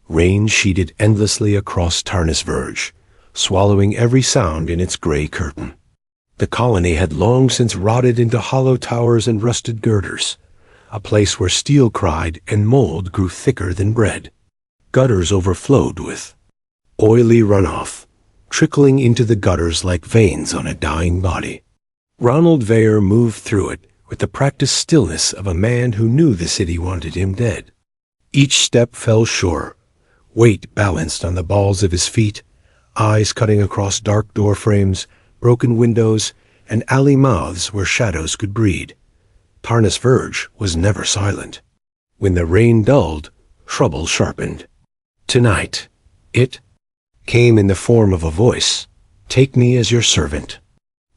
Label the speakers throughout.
Speaker 1: Rain sheeted endlessly across Tarnus Verge, swallowing every sound in its gray curtain. The colony had long since rotted into hollow towers and rusted girders, a place where steel cried and mold grew thicker than bread. Gutters overflowed with oily runoff, trickling into the gutters like veins on a dying body. Ronald Vayer moved through it with the practiced stillness of a man who knew the city wanted him dead. Each step fell sure, weight balanced on the balls of his feet, eyes cutting across dark door frames, broken windows, and alley mouths where shadows could breed. Tarnus Verge was never silent. When the rain dulled, trouble sharpened. Tonight, it came in the form of a voice. "Take me as your servant."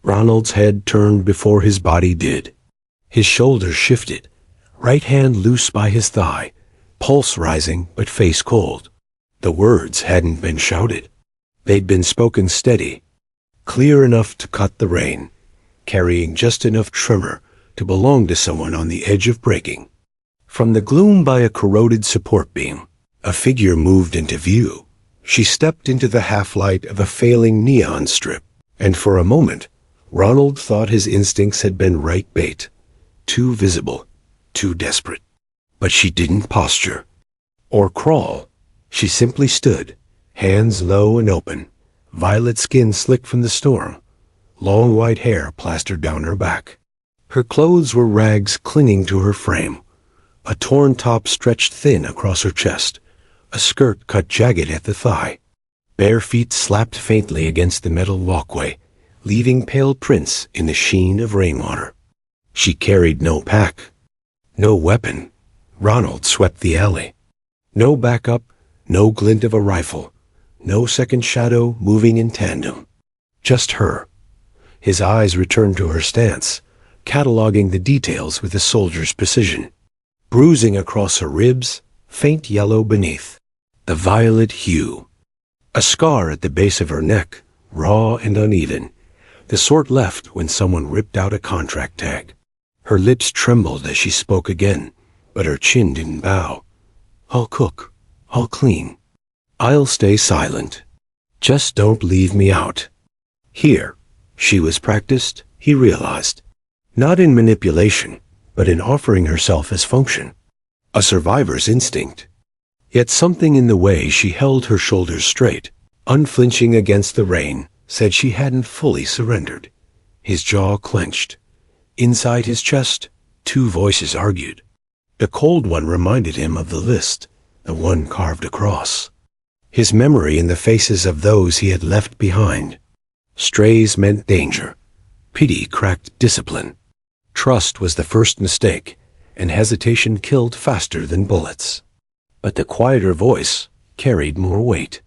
Speaker 1: Ronald's head turned before his body did. His shoulders shifted, right hand loose by his thigh, pulse rising but face cold. The words hadn't been shouted. They'd been spoken steady, clear enough to cut the rain, carrying just enough tremor to belong to someone on the edge of breaking. From the gloom by a corroded support beam, a figure moved into view. She stepped into the half-light of a failing neon strip, and for a moment, Ronald thought his instincts had been right bait. Too visible, too desperate. But she didn't posture or crawl. She simply stood, hands low and open, violet skin slick from the storm, long white hair plastered down her back. Her clothes were rags clinging to her frame, a torn top stretched thin across her chest, a skirt cut jagged at the thigh. Bare feet slapped faintly against the metal walkway, leaving pale prints in the sheen of rainwater. She carried no pack, no weapon. Ronald swept the alley. No backup, no glint of a rifle, no second shadow moving in tandem. Just her. His eyes returned to her stance, cataloging the details with a soldier's precision. Bruising across her ribs, faint yellow beneath. The violet hue. A scar at the base of her neck, raw and uneven, the sort left when someone ripped out a contract tag. Her lips trembled as she spoke again, but her chin didn't bow. "I'll cook. I'll clean. I'll stay silent. Just don't leave me out." Here, she was practiced, he realized. Not in manipulation, but in offering herself as function. A survivor's instinct. Yet something in the way she held her shoulders straight, unflinching against the rain, said she hadn't fully surrendered. His jaw clenched. Inside his chest, two voices argued. The cold one reminded him of the list, the one carved across. His memory in the faces of those he had left behind. Strays meant danger. Pity cracked discipline. Trust was the first mistake, and hesitation killed faster than bullets. But the quieter voice carried more weight.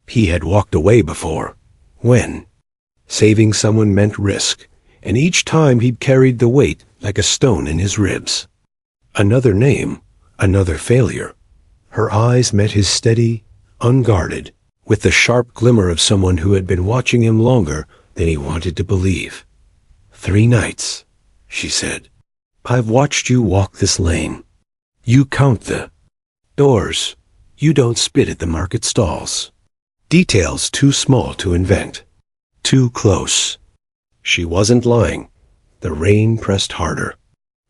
Speaker 1: He had walked away before. When? Saving someone meant risk, and each time he'd carried the weight like a stone in his ribs. Another name, another failure. Her eyes met his steady, unguarded, with the sharp glimmer of someone who had been watching him longer than he wanted to believe. 3 nights, she said. I've watched you walk this lane. You count the doors. You don't spit at the market stalls. Details too small to invent. Too close. She wasn't lying. The rain pressed harder.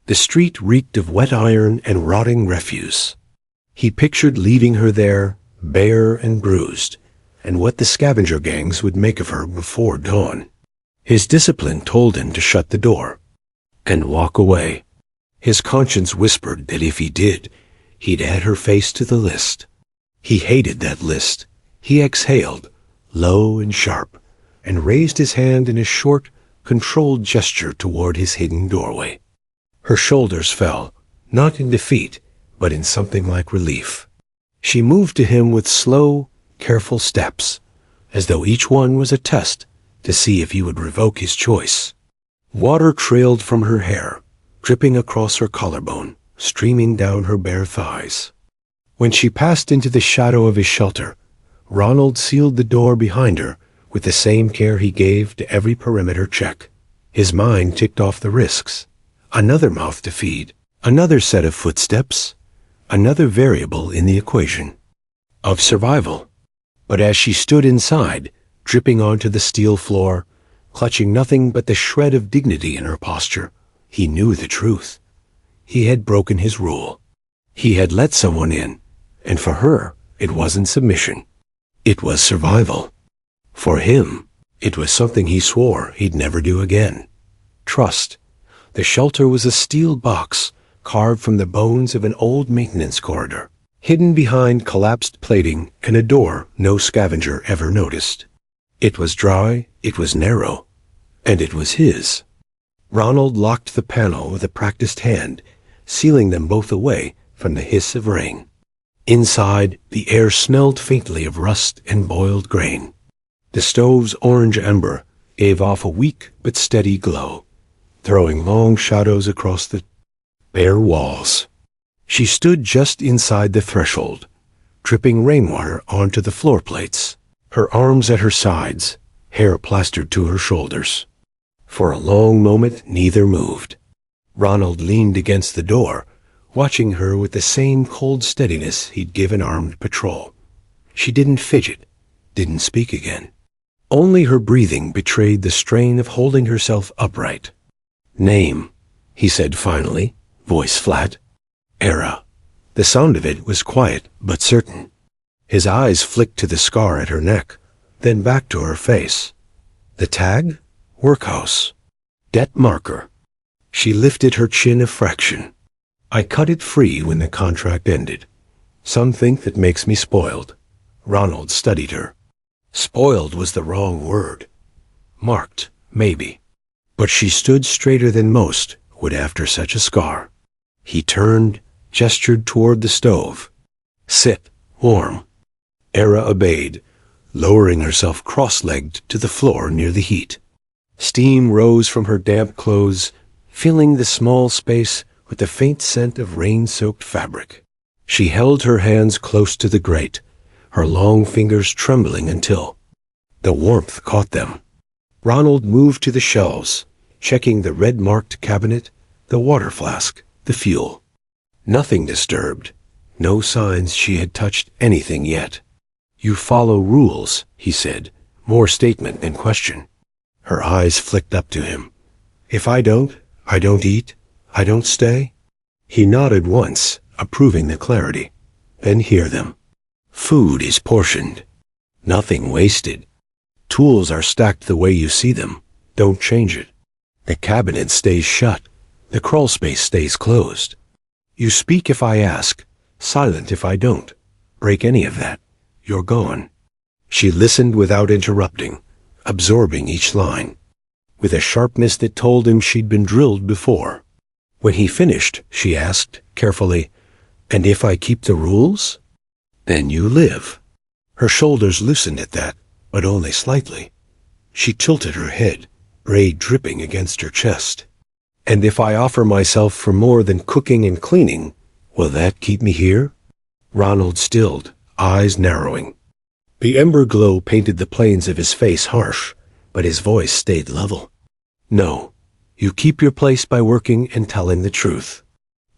Speaker 1: The street reeked of wet iron and rotting refuse. He pictured leaving her there, bare and bruised, and what the scavenger gangs would make of her before dawn. His discipline told him to shut the door and walk away. His conscience whispered that if he did, he'd add her face to the list. He hated that list. He exhaled, low and sharp, and raised his hand in a short, controlled gesture toward his hidden doorway. Her shoulders fell, not in defeat, but in something like relief. She moved to him with slow, careful steps, as though each one was a test to see if he would revoke his choice. Water trailed from her hair, dripping across her collarbone, streaming down her bare thighs. When she passed into the shadow of his shelter, Ronald sealed the door behind her with the same care he gave to every perimeter check. His mind ticked off the risks. Another mouth to feed, another set of footsteps, another variable in the equation. of survival. But as she stood inside, dripping onto the steel floor, clutching nothing but the shred of dignity in her posture, he knew the truth. He had broken his rule. He had let someone in, and for her, it wasn't submission. It was survival. For him, it was something he swore he'd never do again. Trust. The shelter was a steel box carved from the bones of an old maintenance corridor, hidden behind collapsed plating and a door no scavenger ever noticed. It was dry, it was narrow, and it was his. Ronald locked the panel with a practiced hand, sealing them both away from the hiss of rain. Inside, the air smelled faintly of rust and boiled grain. The stove's orange ember gave off a weak but steady glow, throwing long shadows across the bare walls. She stood just inside the threshold, dripping rainwater onto the floor plates, her arms at her sides, hair plastered to her shoulders. For a long moment, neither moved. Ronald leaned against the door, watching her with the same cold steadiness he'd given armed patrol. She didn't fidget, didn't speak again. Only her breathing betrayed the strain of holding herself upright. "Name," he said finally, voice flat. "Era." The sound of it was quiet but certain. His eyes flicked to the scar at her neck, then back to her face. The tag? Workhouse. Debt marker. She lifted her chin a fraction. "I cut it free when the contract ended. Some think that makes me spoiled." Ronald studied her. Spoiled was the wrong word. Marked, maybe. But she stood straighter than most would after such a scar. He turned, gestured toward the stove. "Sit, warm." Era obeyed, lowering herself cross-legged to the floor near the heat. Steam rose from her damp clothes, filling the small space with the faint scent of rain-soaked fabric. She held her hands close to the grate, her long fingers trembling until the warmth caught them. Ronald moved to the shelves, checking the red-marked cabinet, the water flask, the fuel. Nothing disturbed, no signs she had touched anything yet. "You follow rules," he said, more statement than question. Her eyes flicked up to him. "If I don't eat, I don't stay?" He nodded once, approving the clarity. "Then hear them. Food is portioned. Nothing wasted. Tools are stacked the way you see them. Don't change it. The cabinet stays shut. The crawl space stays closed. You speak if I ask, silent if I don't. Break any of that, you're gone." She listened without interrupting, absorbing each line, with a sharpness that told him she'd been drilled before. When he finished, she asked, carefully, "And if I keep the rules?" "Then you live." Her shoulders loosened at that, but only slightly. She tilted her head, braid dripping against her chest. "And if I offer myself for more than cooking and cleaning, will that keep me here?" Ronald stilled, eyes narrowing. The ember glow painted the planes of his face harsh, but his voice stayed level. "No, you keep your place by working and telling the truth.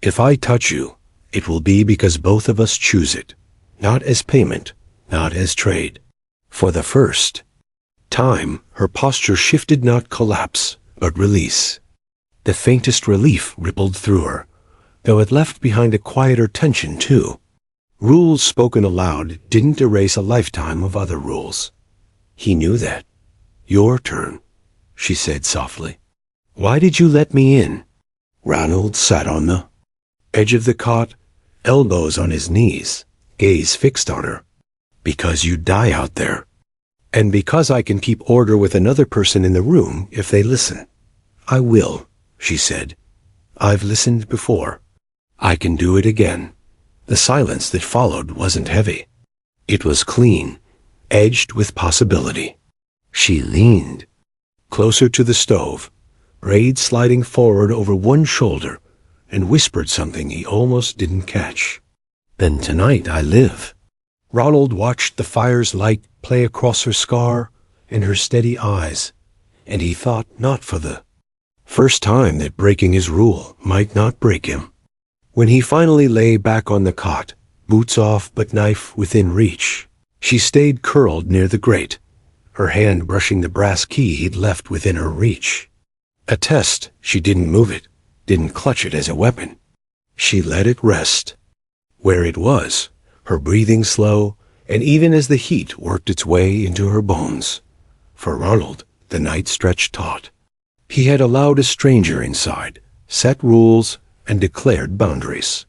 Speaker 1: If I touch you, it will be because both of us choose it, not as payment, not as trade." For the first time, her posture shifted, not collapse, but release. The faintest relief rippled through her, though it left behind a quieter tension, too. Rules spoken aloud didn't erase a lifetime of other rules. He knew that. "Your turn," she said softly. "Why did you let me in?" Ronald sat on the edge of the cot, elbows on his knees, gaze fixed on her. "Because you die out there. And because I can keep order with another person in the room if they listen." "I will," she said. "I've listened before. I can do it again." The silence that followed wasn't heavy. It was clean, edged with possibility. She leaned closer to the stove, braid sliding forward over one shoulder, and whispered something he almost didn't catch. "Then tonight I live." Ronald watched the fire's light play across her scar and her steady eyes, and he thought not for the first time that breaking his rule might not break him. When he finally lay back on the cot, boots off but knife within reach. She stayed curled near the grate, her hand brushing the brass key he'd left within her reach. A test, she didn't move it, didn't clutch it as a weapon. She let it rest. Where it was, her breathing slow, and even as the heat worked its way into her bones. For Ronald, the night stretched taut. He had allowed a stranger inside, set rules, and declared boundaries.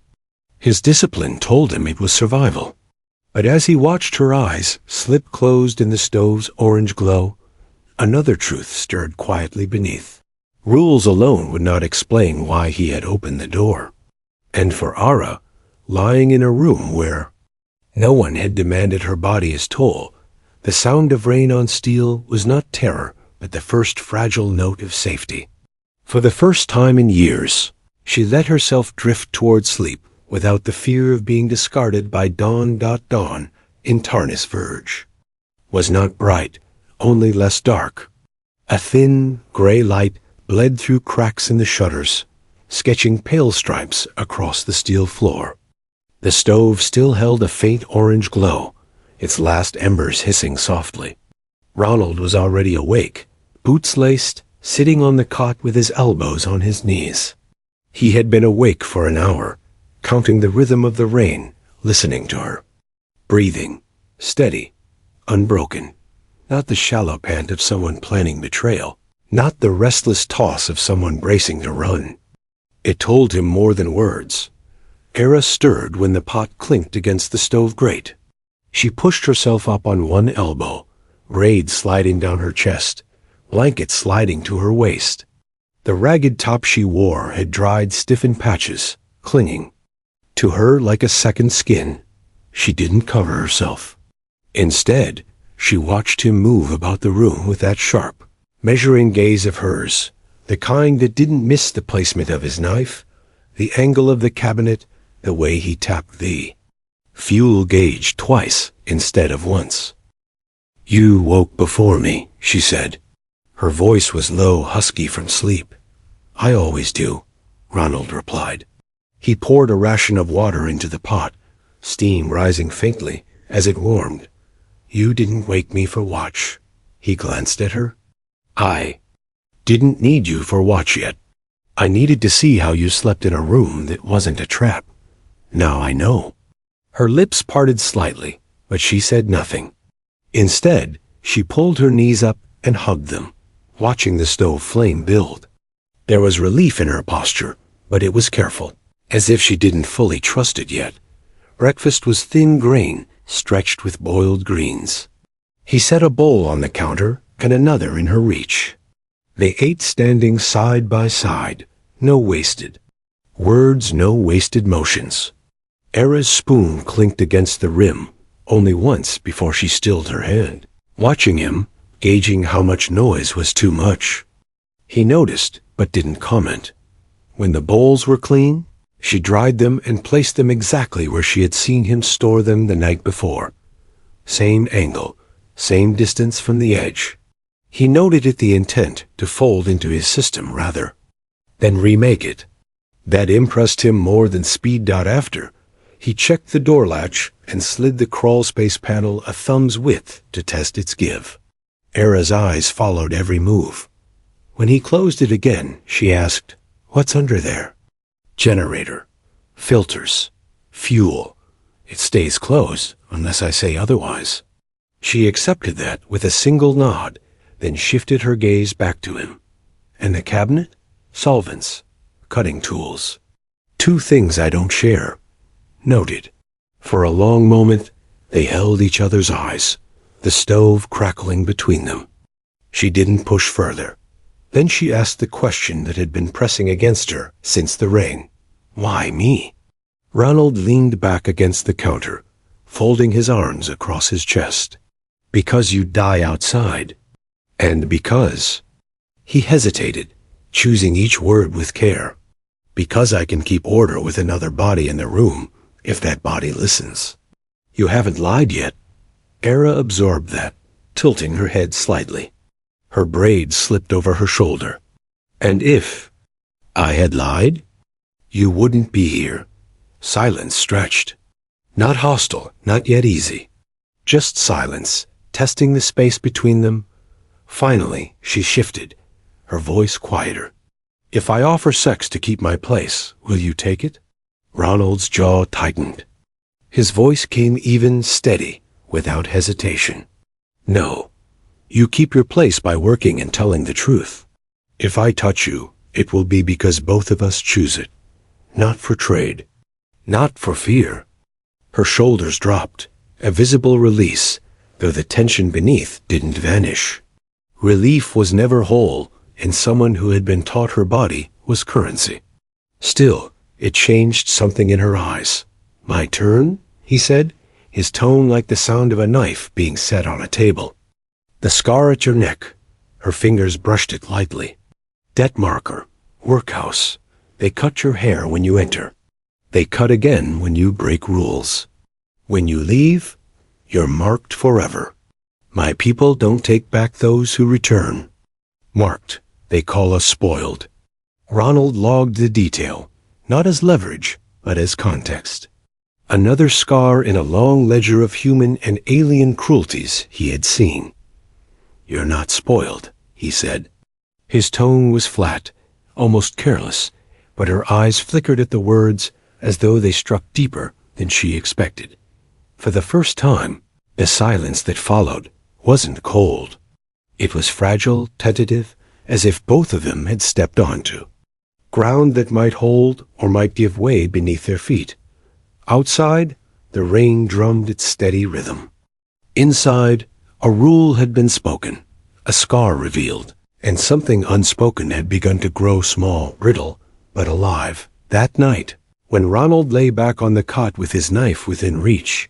Speaker 1: His discipline told him it was survival. But as he watched her eyes slip closed in the stove's orange glow, another truth stirred quietly beneath. Rules alone would not explain why he had opened the door. And for Ara, lying in a room where no one had demanded her body as toll, the sound of rain on steel was not terror, but the first fragile note of safety. For the first time in years, she let herself drift toward sleep without the fear of being discarded by dawn. In Tarnis Verge was not bright, only less dark. A thin, gray light bled through cracks in the shutters, sketching pale stripes across the steel floor. The stove still held a faint orange glow, its last embers hissing softly. Ronald was already awake, boots laced, sitting on the cot with his elbows on his knees. He had been awake for an hour, counting the rhythm of the rain, listening to her. Breathing, steady, unbroken. Not the shallow pant of someone planning betrayal, not the restless toss of someone bracing to run. It told him more than words. Era stirred when the pot clinked against the stove grate. She pushed herself up on one elbow, braid sliding down her chest, blanket sliding to her waist. The ragged top she wore had dried stiff in patches, clinging. To her like a second skin, she didn't cover herself. Instead, she watched him move about the room with that sharp, measuring gaze of hers, the kind that didn't miss the placement of his knife, the angle of the cabinet, the way he tapped the fuel gauge twice instead of once. "You woke before me," she said. Her voice was low, husky from sleep. "I always do," Ronald replied. He poured a ration of water into the pot, steam rising faintly as it warmed. "You didn't wake me for watch." He glanced at her. "I didn't need you for watch yet. I needed to see how you slept in a room that wasn't a trap. Now I know." Her lips parted slightly, but she said nothing. Instead, she pulled her knees up and hugged them, watching the stove flame build. There was relief in her posture, but it was careful, as if she didn't fully trust it yet. Breakfast was thin grain, stretched with boiled greens. He set a bowl on the counter and another in her reach. They ate standing side by side, no wasted words, no wasted motions. Era's spoon clinked against the rim only once before she stilled her hand, watching him, gauging how much noise was too much. He noticed, but didn't comment. When the bowls were clean, she dried them and placed them exactly where she had seen him store them the night before. Same angle, same distance from the edge. He noted it the intent to fold into his system rather than remake it. That impressed him more than speed. After, he checked the door latch and slid the crawl space panel a thumb's width to test its give. Era's eyes followed every move. When he closed it again, she asked, "What's under there?" "Generator. Filters. Fuel. It stays closed, unless I say otherwise." She accepted that with a single nod, then shifted her gaze back to him. "And the cabinet? Solvents. Cutting tools. Two things I don't share." Noted. For a long moment, they held each other's eyes, the stove crackling between them. She didn't push further. Then she asked the question that had been pressing against her since the rain. "Why me?" Ronald leaned back against the counter, folding his arms across his chest. "Because you die outside. And because—" He hesitated, choosing each word with care. "Because I can keep order with another body in the room, if that body listens." "You haven't lied yet." Era absorbed that, tilting her head slightly. Her braid slipped over her shoulder. "And if I had lied, you wouldn't be here." Silence stretched. Not hostile, not yet easy. Just silence, testing the space between them. Finally, she shifted, her voice quieter. If I offer sex to keep my place, will you take it? Ronald's jaw tightened. His voice came even, steady, without hesitation. No. You keep your place by working and telling the truth. If I touch you, it will be because both of us choose it. Not for trade. Not for fear. Her shoulders dropped, a visible release, though the tension beneath didn't vanish. Relief was never whole, and someone who had been taught her body was currency. Still, it changed something in her eyes. My turn? He said, his tone like the sound of a knife being set on a table. The scar at your neck. Her fingers brushed it lightly. Debt marker. Workhouse. They cut your hair when you enter. They cut again when you break rules. When you leave, you're marked forever. My people don't take back those who return. Marked. They call us spoiled. Ronald logged the detail, not as leverage, but as context. Another scar in a long ledger of human and alien cruelties he had seen. You're not spoiled, he said. His tone was flat, almost careless, but her eyes flickered at the words as though they struck deeper than she expected. For the first time, the silence that followed wasn't cold. It was fragile, tentative, as if both of them had stepped onto ground that might hold or might give way beneath their feet. Outside, the rain drummed its steady rhythm. Inside, a rule had been spoken, a scar revealed, and something unspoken had begun to grow small, brittle, but alive. That night, when Ronald lay back on the cot with his knife within reach,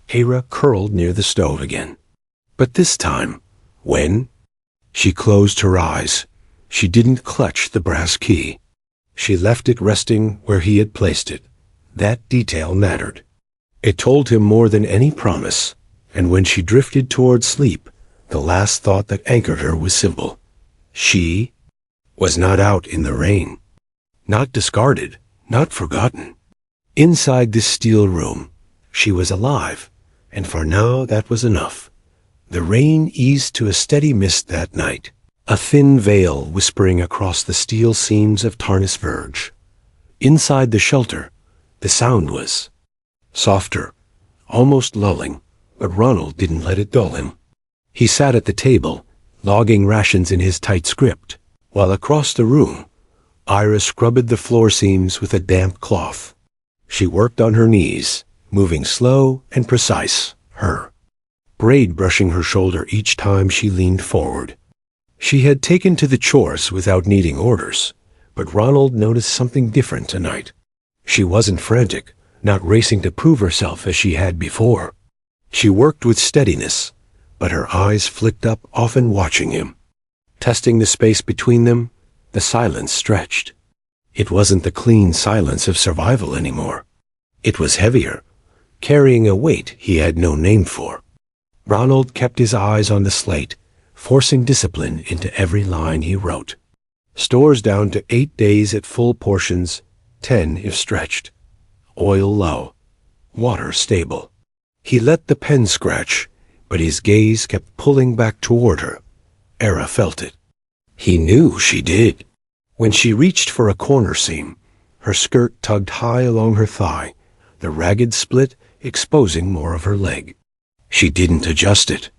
Speaker 1: Hera curled near the stove again. But this time, when? She closed her eyes. She didn't clutch the brass key. She left it resting where he had placed it. That detail mattered. It told him more than any promise, and when she drifted toward sleep, the last thought that anchored her was simple. She was not out in the rain. Not discarded, not forgotten. Inside this steel room, she was alive, and for now that was enough. The rain eased to a steady mist that night, a thin veil whispering across the steel seams of Tarnus Verge. Inside the shelter, the sound was softer, almost lulling, but Ronald didn't let it dull him. He sat at the table, logging rations in his tight script, while across the room, Ira scrubbed the floor seams with a damp cloth. She worked on her knees, moving slow and precise, her braid brushing her shoulder each time she leaned forward. She had taken to the chores without needing orders, but Ronald noticed something different tonight. She wasn't frantic, not racing to prove herself as she had before. She worked with steadiness, but her eyes flicked up, often watching him. Testing the space between them, the silence stretched. It wasn't the clean silence of survival anymore. It was heavier, carrying a weight he had no name for. Ronald kept his eyes on the slate, forcing discipline into every line he wrote. Stores down to 8 days at full portions, 10 if stretched. Oil low. Water stable. He let the pen scratch, but his gaze kept pulling back toward her. Era felt it. He knew she did. When she reached for a corner seam, her skirt tugged high along her thigh, the ragged split exposing more of her leg. She didn't adjust it.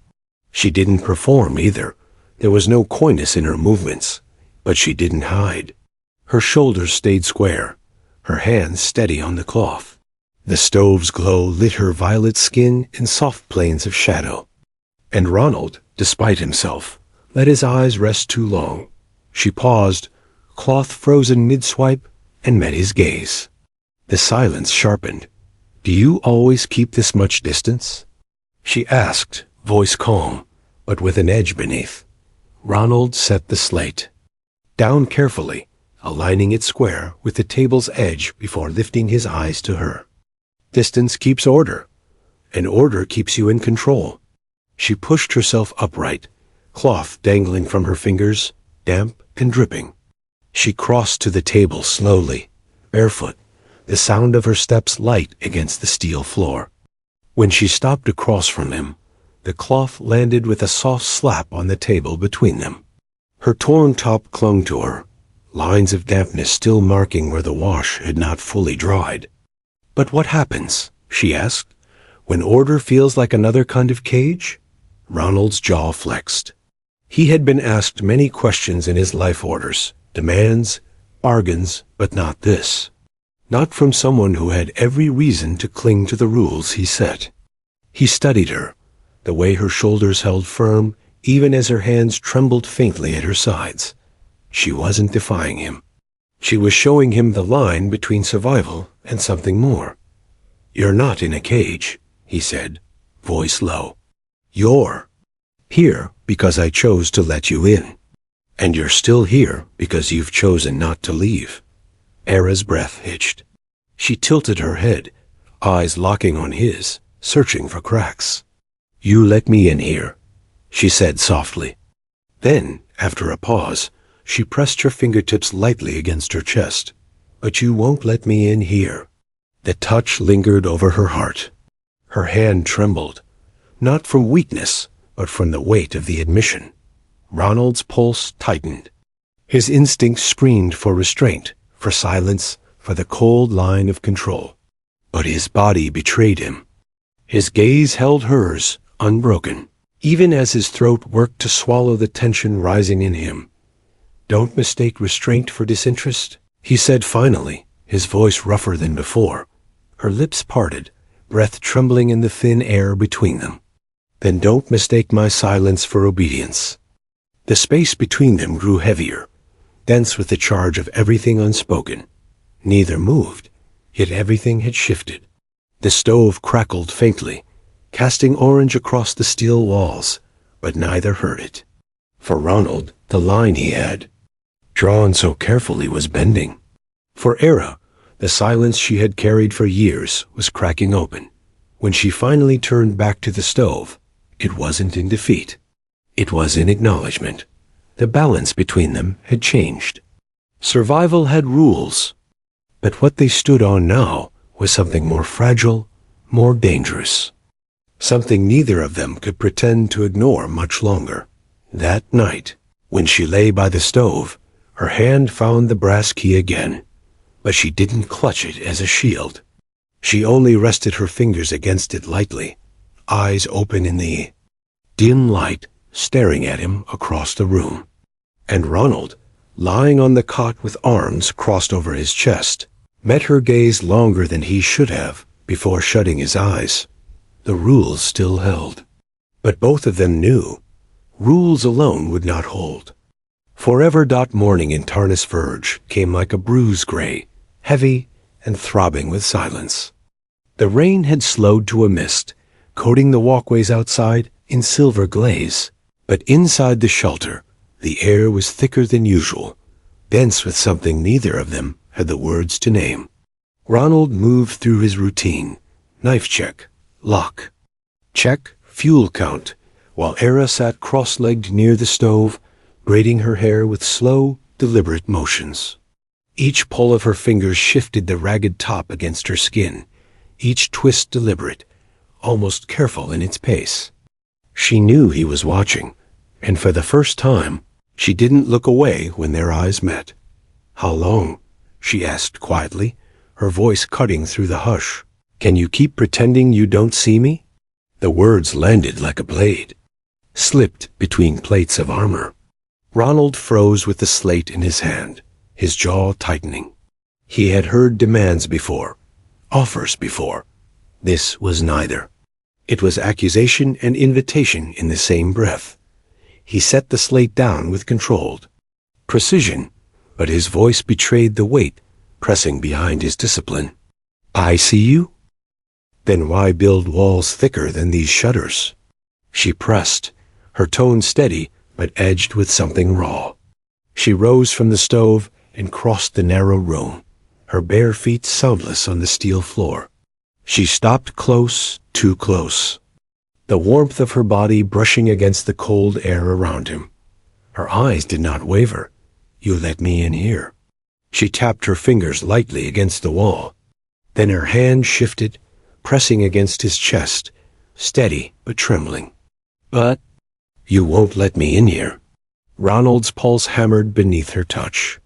Speaker 1: She didn't perform either. There was no coyness in her movements, but she didn't hide. Her shoulders stayed square, her hands steady on the cloth. The stove's glow lit her violet skin in soft planes of shadow. And Ronald, despite himself, let his eyes rest too long. She paused, cloth frozen mid-swipe, and met his gaze. The silence sharpened. Do you always keep this much distance? She asked, voice calm, but with an edge beneath. Ronald set the slate. Down carefully, aligning it square with the table's edge before lifting his eyes to her. Distance keeps order, and order keeps you in control. She pushed herself upright, cloth dangling from her fingers, damp and dripping. She crossed to the table slowly, barefoot, the sound of her steps light against the steel floor. When she stopped across from him, the cloth landed with a soft slap on the table between them. Her torn top clung to her, lines of dampness still marking where the wash had not fully dried. "But what happens," she asked, "when order feels like another kind of cage?" Ronald's jaw flexed. He had been asked many questions in his life orders, demands, bargains, but not this. Not from someone who had every reason to cling to the rules he set. He studied her, the way her shoulders held firm, even as her hands trembled faintly at her sides. She wasn't defying him. She was showing him the line between survival and something more. "You're not in a cage," he said, voice low. "You're here because I chose to let you in. And you're still here because you've chosen not to leave." Era's breath hitched. She tilted her head, eyes locking on his, searching for cracks. "You let me in here," she said softly. Then, after a pause, she pressed her fingertips lightly against her chest. "But you won't let me in here." The touch lingered over her heart. Her hand trembled, not from weakness, but from the weight of the admission. Ronald's pulse tightened. His instincts screamed for restraint, for silence, for the cold line of control. But his body betrayed him. His gaze held hers, unbroken, even as his throat worked to swallow the tension rising in him. "Don't mistake restraint for disinterest," he said finally, his voice rougher than before. Her lips parted, breath trembling in the thin air between them. "Then don't mistake my silence for obedience." The space between them grew heavier, dense with the charge of everything unspoken. Neither moved, yet everything had shifted. The stove crackled faintly, casting orange across the steel walls, but neither heard it. For Ronald, the line he had drawn so carefully was bending. For Era, the silence she had carried for years was cracking open. When she finally turned back to the stove, it wasn't in defeat. It was in acknowledgement. The balance between them had changed. Survival had rules, but what they stood on now was something more fragile, more dangerous. Something neither of them could pretend to ignore much longer. That night, when she lay by the stove, her hand found the brass key again, but she didn't clutch it as a shield. She only rested her fingers against it lightly, eyes open in the dim light, staring at him across the room. And Ronald, lying on the cot with arms crossed over his chest, met her gaze longer than he should have before shutting his eyes. The rules still held. But both of them knew rules alone would not hold. Forever. Morning in Tarnus Verge came like a bruise gray, heavy and throbbing with silence. The rain had slowed to a mist, coating the walkways outside in silver glaze. But inside the shelter, the air was thicker than usual, dense with something neither of them had the words to name. Ronald moved through his routine. Knife check, lock, check, fuel count, while Era sat cross-legged near the stove, braiding her hair with slow, deliberate motions. Each pull of her fingers shifted the ragged top against her skin, each twist deliberate, almost careful in its pace. She knew he was watching, and for the first time, she didn't look away when their eyes met. "How long?" she asked quietly, her voice cutting through the hush. "Can you keep pretending you don't see me?" The words landed like a blade, slipped between plates of armor. Ronald froze with the slate in his hand, his jaw tightening. He had heard demands before, offers before. This was neither. It was accusation and invitation in the same breath. He set the slate down with controlled precision, but his voice betrayed the weight pressing behind his discipline. "I see you? Then why build walls thicker than these shutters?" She pressed, her tone steady but edged with something raw. She rose from the stove and crossed the narrow room, her bare feet soundless on the steel floor. She stopped close, too close, the warmth of her body brushing against the cold air around him. Her eyes did not waver. "You let me in here." She tapped her fingers lightly against the wall. Then her hand shifted, pressing against his chest, steady but trembling. "But you won't let me in here." Ronald's pulse hammered beneath her touch.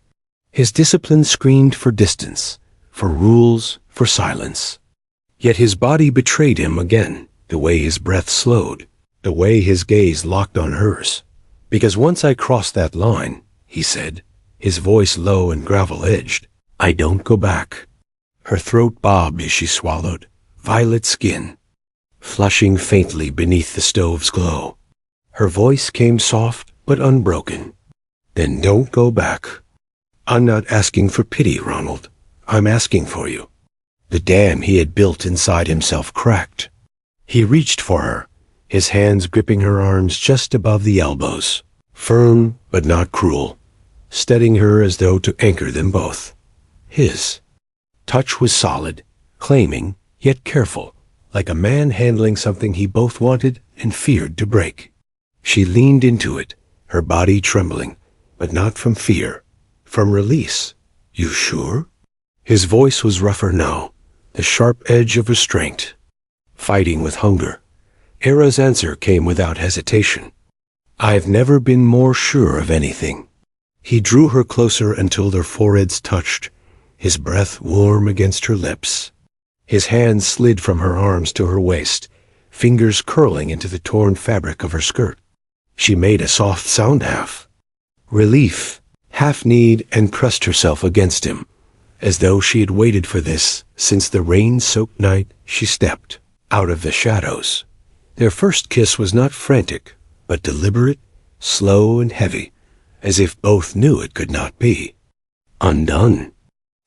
Speaker 1: His discipline screamed for distance, for rules, for silence. Yet his body betrayed him again, the way his breath slowed, the way his gaze locked on hers. "Because once I cross that line," he said, his voice low and gravel-edged, "I don't go back." Her throat bobbed as she swallowed, violet skin, flushing faintly beneath the stove's glow. Her voice came soft but unbroken. "Then don't go back. I'm not asking for pity, Ronald. I'm asking for you." The dam he had built inside himself cracked. He reached for her, his hands gripping her arms just above the elbows, firm but not cruel, steadying her as though to anchor them both. His touch was solid, claiming, yet careful, like a man handling something he both wanted and feared to break. She leaned into it, her body trembling, but not from fear, from release. "You sure?" His voice was rougher now, the sharp edge of restraint. Fighting with hunger. Era's answer came without hesitation. "I've never been more sure of anything." He drew her closer until their foreheads touched, his breath warm against her lips. His hands slid from her arms to her waist, fingers curling into the torn fabric of her skirt. She made a soft sound, half relief, half need, and pressed herself against him, as though she had waited for this since the rain-soaked night she stepped out of the shadows. Their first kiss was not frantic, but deliberate, slow and heavy, as if both knew it could not be. Undone.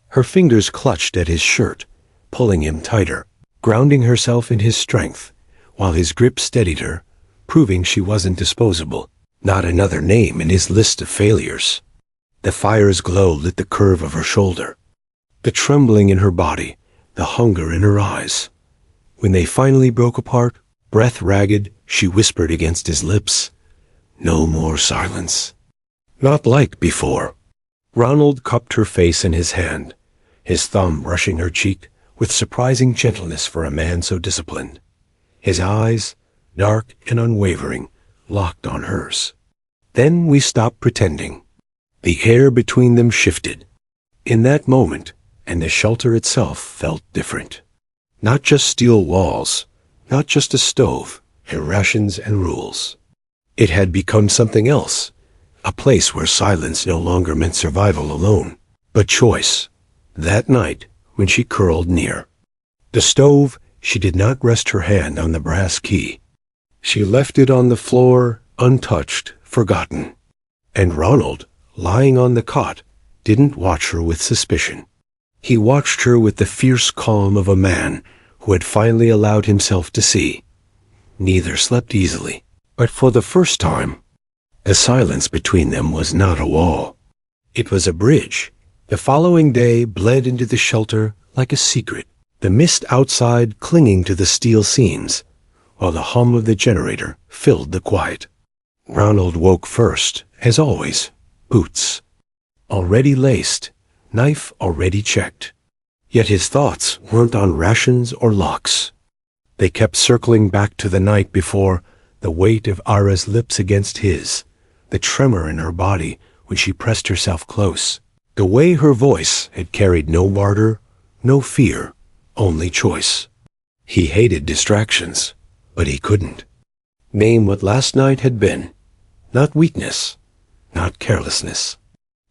Speaker 1: Her fingers clutched at his shirt, pulling him tighter, grounding herself in his strength, while his grip steadied her, proving she wasn't disposable, not another name in his list of failures. The fire's glow lit the curve of her shoulder, the trembling in her body, the hunger in her eyes. When they finally broke apart, breath ragged, she whispered against his lips, "No more silence." Not like before. Ronald cupped her face in his hand, his thumb brushing her cheek with surprising gentleness for a man so disciplined. His eyes, dark and unwavering, locked on hers. Then we stopped pretending. The air between them shifted. In that moment, and the shelter itself felt different. Not just steel walls, not just a stove, and rations and rules. It had become something else, a place where silence no longer meant survival alone, but choice. That night, when she curled near the stove, she did not rest her hand on the brass key. She left it on the floor, untouched, forgotten. And Ronald, lying on the cot, didn't watch her with suspicion. He watched her with the fierce calm of a man who had finally allowed himself to see. Neither slept easily, but for the first time, the silence between them was not a wall. It was a bridge. The following day bled into the shelter like a secret, the mist outside clinging to the steel seams, while the hum of the generator filled the quiet. Ronald woke first, as always, boots already laced, knife already checked. Yet his thoughts weren't on rations or locks. They kept circling back to the night before, the weight of Ara's lips against his, the tremor in her body when she pressed herself close, the way her voice had carried no barter, no fear, only choice. He hated distractions, but he couldn't name what last night had been. Not weakness, not carelessness.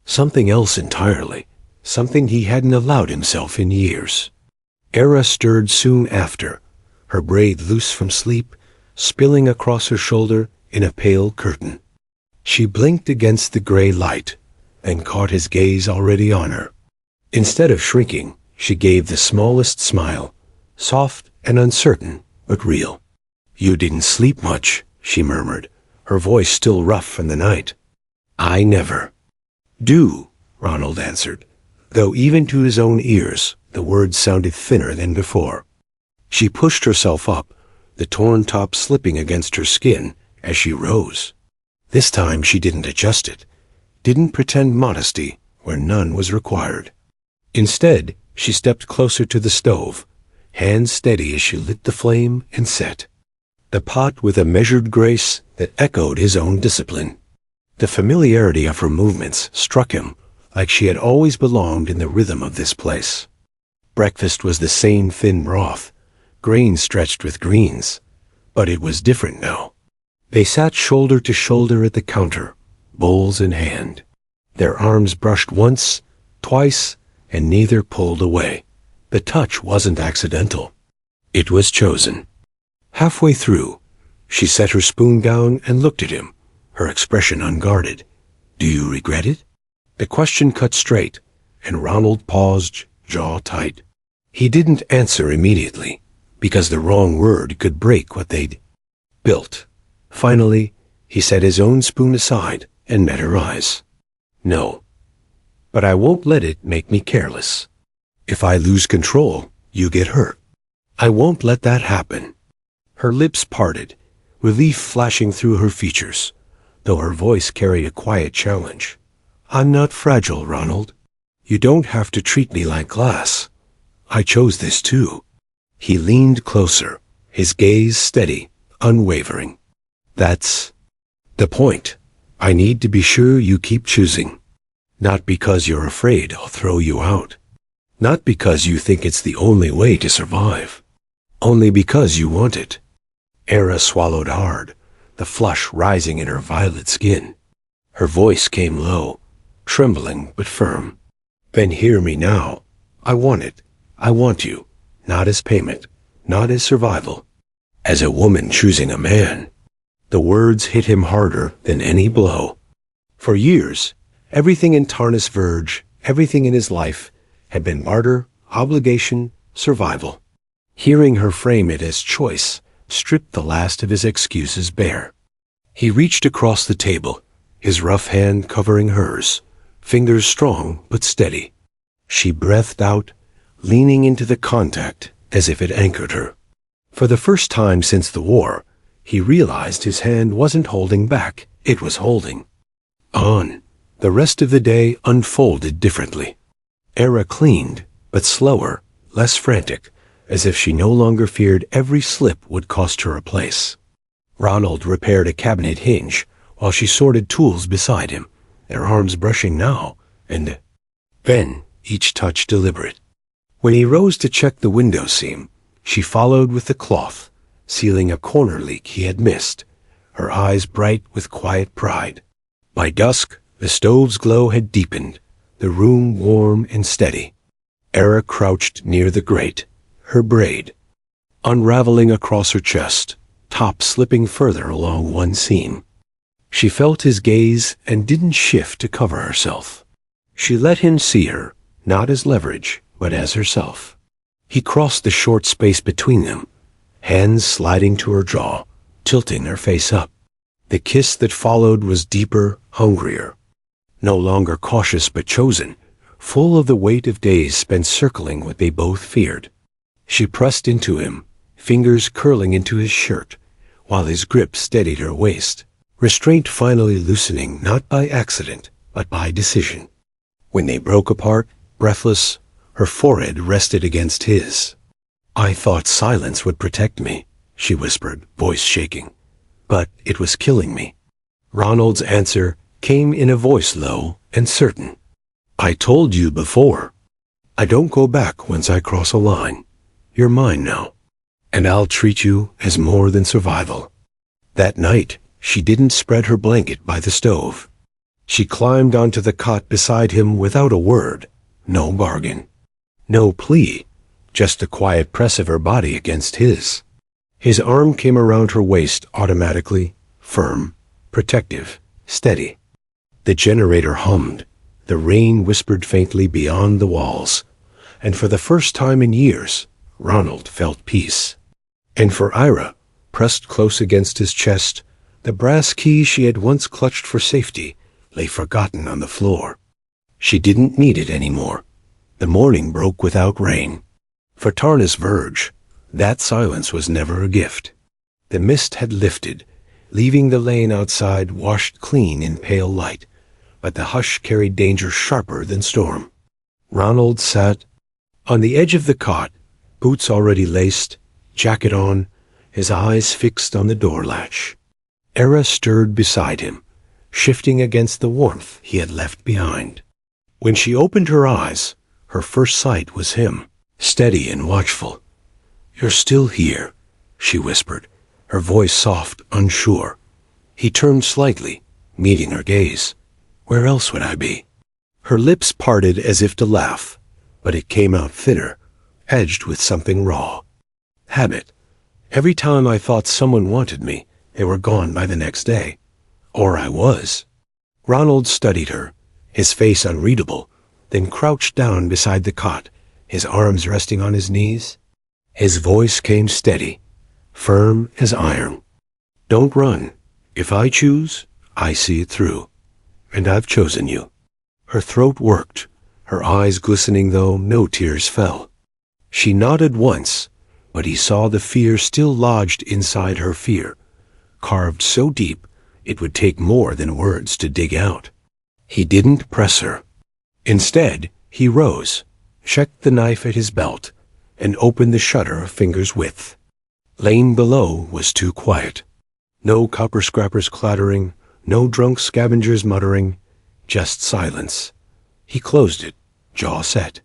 Speaker 1: Something else entirely, something he hadn't allowed himself in years. Era stirred soon after, her braid loose from sleep, spilling across her shoulder in a pale curtain. She blinked against the gray light, and caught his gaze already on her. Instead of shrinking, she gave the smallest smile, soft and uncertain, but real. "You didn't sleep much," she murmured, her voice still rough from the night. "I never do," Ronald answered, though even to his own ears the words sounded thinner than before. She pushed herself up, the torn top slipping against her skin as she rose. This time she didn't adjust it, didn't pretend modesty where none was required. Instead, She stepped closer to the stove, hands steady as she lit the flame and set the pot with a measured grace that echoed his own discipline. The familiarity of her movements struck him like she had always belonged in the rhythm of this place. Breakfast was the same thin broth, grain stretched with greens, but it was different now. They sat shoulder to shoulder at the counter, bowls in hand. Their arms brushed once, twice, and neither pulled away. The touch wasn't accidental. It was chosen. Halfway through, she set her spoon down and looked at him, her expression unguarded. "Do you regret it?" The question cut straight, and Ronald paused, jaw tight. He didn't answer immediately, because the wrong word could break what they'd built. Finally, he set his own spoon aside and met her eyes. "No, but I won't let it make me careless. If I lose control, you get hurt. I won't let that happen." Her lips parted, relief flashing through her features, though her voice carried a quiet challenge. "I'm not fragile, Ronald. You don't have to treat me like glass. I chose this too." He leaned closer, his gaze steady, unwavering. "That's the point. I need to be sure you keep choosing. Not because you're afraid I'll throw you out. Not because you think it's the only way to survive. Only because you want it." Era swallowed hard, the flush rising in her violet skin. Her voice came low, trembling but firm. "Then hear me now. I want it. I want you. Not as payment. Not as survival. As a woman choosing a man." The words hit him harder than any blow. For years, everything in Tarnus Verge, everything in his life, had been barter, obligation, survival. Hearing her frame it as choice stripped the last of his excuses bare. He reached across the table, his rough hand covering hers, fingers strong but steady. She breathed out, leaning into the contact as if it anchored her. For the first time since the war, he realized his hand wasn't holding back, it was holding on. The rest of the day unfolded differently. Era cleaned, but slower, less frantic, as if she no longer feared every slip would cost her a place. Ronald repaired a cabinet hinge while she sorted tools beside him, their arms brushing now and then, each touch deliberate. When he rose to check the window seam, she followed with the cloth, sealing a corner leak he had missed, her eyes bright with quiet pride. By dusk, the stove's glow had deepened, the room warm and steady. Era crouched near the grate, her braid unraveling across her chest, top slipping further along one seam. She felt his gaze and didn't shift to cover herself. She let him see her, not as leverage, but as herself. He crossed the short space between them, hands sliding to her jaw, tilting her face up. The kiss that followed was deeper, hungrier. No longer cautious but chosen, full of the weight of days spent circling what they both feared. She pressed into him, fingers curling into his shirt, while his grip steadied her waist, restraint finally loosening not by accident, but by decision. When they broke apart, breathless, her forehead rested against his. "I thought silence would protect me," she whispered, voice shaking. "But it was killing me." Ronald's answer came in a voice low and certain. "I told you before. I don't go back once I cross a line. You're mine now, and I'll treat you as more than survival." That night, she didn't spread her blanket by the stove. She climbed onto the cot beside him without a word, no bargain, no plea, just the quiet press of her body against his. His arm came around her waist automatically, firm, protective, steady. The generator hummed, the rain whispered faintly beyond the walls, and for the first time in years, Ronald felt peace. And for Ira, pressed close against his chest, the brass key she had once clutched for safety lay forgotten on the floor. She didn't need it anymore. The morning broke without rain. For Tarnus Verge, that silence was never a gift. The mist had lifted, leaving the lane outside washed clean in pale light, but the hush carried danger sharper than storm. Ronald sat On the edge of the cot, boots already laced, jacket on, his eyes fixed on the door latch. Era stirred beside him, shifting against the warmth he had left behind. When she opened her eyes, her first sight was him, steady and watchful. "You're still here," she whispered, her voice soft, unsure. He turned slightly, meeting her gaze. "Where else would I be?" Her lips parted as if to laugh, but it came out thinner, edged with something raw. "Habit. Every time I thought someone wanted me, they were gone by the next day. Or I was." Ronald studied her, his face unreadable, then crouched down beside the cot, his arms resting on his knees. His voice came steady, firm as iron. "Don't run. If I choose, I see it through. And I've chosen you." Her throat worked, her eyes glistening though no tears fell. She nodded once, but he saw the fear still lodged inside her fear, carved so deep it would take more than words to dig out. He didn't press her. Instead, he rose, checked the knife at his belt, and opened the shutter a finger's width. Lane below was too quiet. No copper scrappers clattering, no drunk scavengers muttering, just silence. He closed it, jaw set.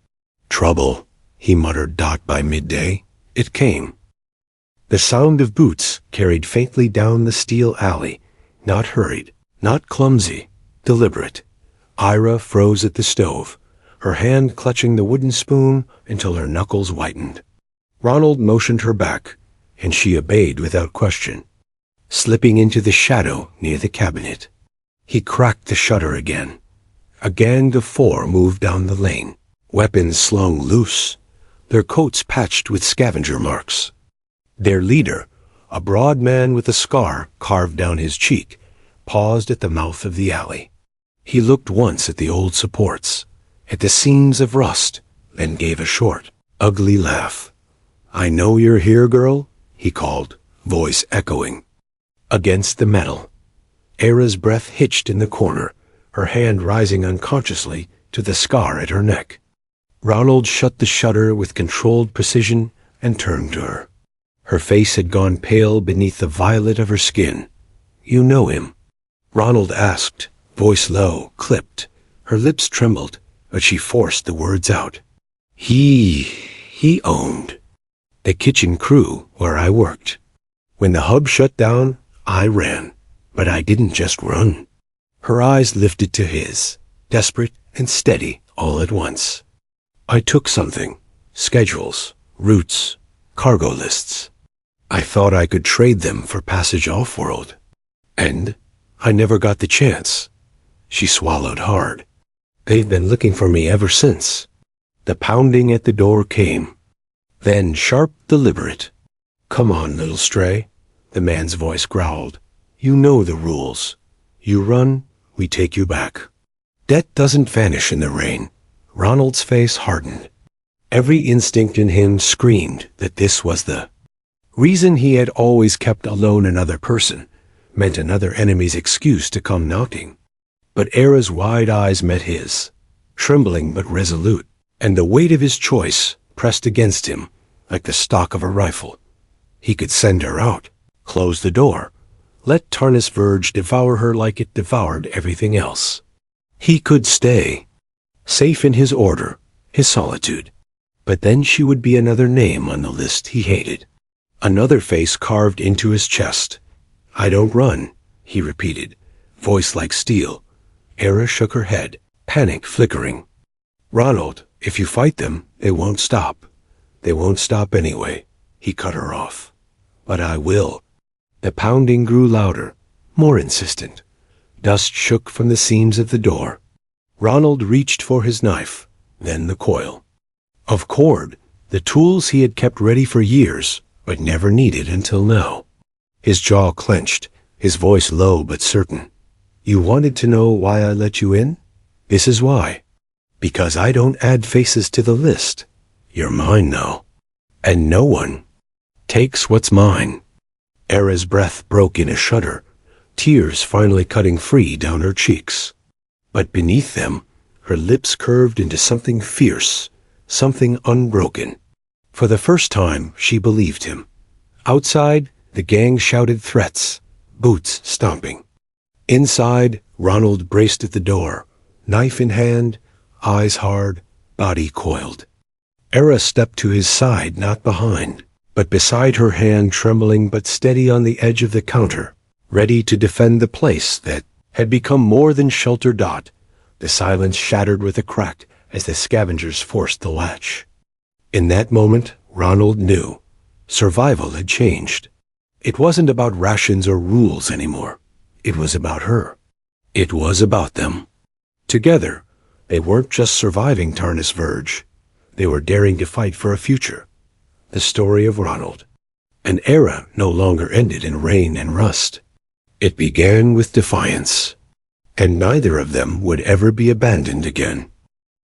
Speaker 1: "Trouble," he muttered by midday. It came. The sound of boots carried faintly down the steel alley, not hurried, not clumsy, deliberate. Ira froze at the stove, her hand clutching the wooden spoon until her knuckles whitened. Ronald motioned her back, and she obeyed without question, slipping into the shadow near the cabinet. He cracked the shutter again. A gang of 4 moved down the lane, weapons slung loose, their coats patched with scavenger marks. Their leader, a broad man with a scar carved down his cheek, paused at the mouth of the alley. He looked once at the old supports, at the seams of rust, then gave a short, ugly laugh. "I know you're here, girl," he called, voice echoing. Against the metal. Era's breath hitched in the corner, her hand rising unconsciously to the scar at her neck. Ronald shut the shutter with controlled precision and turned to her. Her face had gone pale beneath the violet of her skin. "You know him?" Ronald asked, voice low, clipped. Her lips trembled, but she forced the words out. He owned the kitchen crew where I worked. When the hub shut down, I ran, but I didn't just run." Her eyes lifted to his, desperate and steady all at once. "I took something, schedules, routes, cargo lists. I thought I could trade them for passage off-world. And I never got the chance." She swallowed hard. "They've been looking for me ever since." The pounding at the door came. Then sharp, deliberate. "Come on, little stray," the man's voice growled. "You know the rules. You run, we take you back." Debt doesn't vanish in the rain. Ronald's face hardened. Every instinct in him screamed that this was the reason he had always kept alone another person, meant another enemy's excuse to come knocking. But Era's wide eyes met his, trembling but resolute, and the weight of his choice pressed against him like the stock of a rifle. He could send her out, close the door, let Tarnus Verge devour her like it devoured everything else. He could stay, safe in his order, his solitude. But then she would be another name on the list he hated. Another face carved into his chest. "I don't run," he repeated, voice like steel. Era shook her head, panic flickering. "Ronald, if you fight them, they won't stop. They won't stop anyway." He cut her off. "But I will." The pounding grew louder, more insistent. Dust shook from the seams of the door. Ronald reached for his knife, then the coil. Of cord, the tools he had kept ready for years, but never needed until now. His jaw clenched, his voice low but certain. "You wanted to know why I let you in? This is why. Because I don't add faces to the list. You're mine now. And no one takes what's mine." Era's breath broke in a shudder, tears finally cutting free down her cheeks. But beneath them, her lips curved into something fierce, something unbroken. For the first time, she believed him. Outside, the gang shouted threats, boots stomping. Inside, Ronald braced at the door, knife in hand, eyes hard, body coiled. Era stepped to his side, not behind, but beside her, hand trembling but steady on the edge of the counter, ready to defend the place that had become more than shelter. The silence shattered with a crack as the scavengers forced the latch. In that moment, Ronald knew. Survival had changed. It wasn't about rations or rules anymore. It was about her. It was about them. Together, they weren't just surviving Tarnus Verge. They were daring to fight for a future. The story of Ronald. An era no longer ended in rain and rust. It began with defiance. And neither of them would ever be abandoned again.